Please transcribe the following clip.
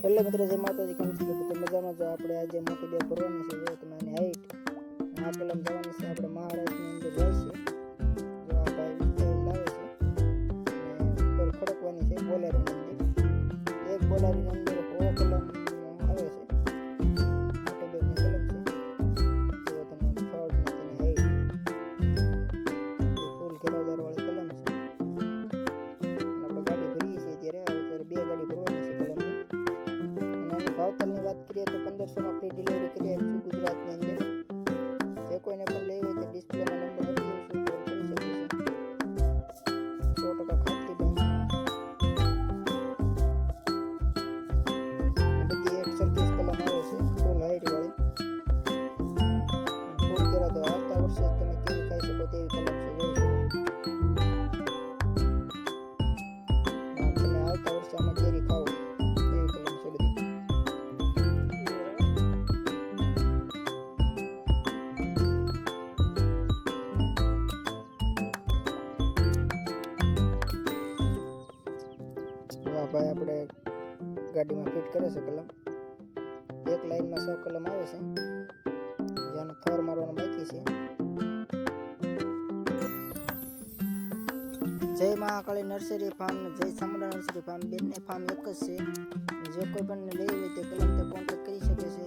Hello મિત્રો, જય માતાજી. કેમ છો? તો મજામાં. જો આપણે આજે મોટી બેગ ભરવાની છે. જો તમે આની હાઈટ આ કલમ જવાની છે આપણે મહારાષ્ટ્રની અંદર જાય છે. જો આ ભાઈ મિસાઇલ લાવે છે અને ઉપર ખડકવાની છે બોલેરોની અંદર. એક બોલેરોની અંદર 100 કલમ આવે છે. મોટી બેગની કલમ છે. જો તમે થર્ડ ને તેની હાઈટ ફૂલ ઘેરાવદારવાળી કલમ છે. આપણે ગાડી ભરીએ છીએ ત્યારે બે ગાડી ભરવાની છે કલમ. ભાવતાલની વાત કરીએ તો 1500માં ફ્રી ડિલિવરી કરી આપીશું ગુજરાતની અંદર. જે કોઈને પણ લેવી હોય તો ડિસ્પ્લેમાં નંબર આપી દઈશું, કોલ કરી શકે છે. 100% ખાતરી બંધ. બધી 130 કલમ આવે છે ફૂલ હાઈટ વાળી. ફૂલ કર્યા તો આવતા વર્ષે તમે કેરી ખાઈ શકો તેવી કલમ છે. જોઈ શકો તમે આવતા વર્ષે આમાં કેરી ખાઓ એવી કલમ છે બધી. ભાઈ આપણે ગાડીમાં ફિટ કરે છે કલમ. એક લાઈનમાં 100 કલમ આવે છે. જેને થર મારવાનો બાકી છે. જય મહાકાળી નર્સરી ફાર્મ, જય ચામુંડા નર્સરી ફાર્મ, બંને ફાર્મ એક જ છે. જે કોઈ પણ લેવી હોય તે કલમ તે કોન્ટેક્ટ કરી શકે છે.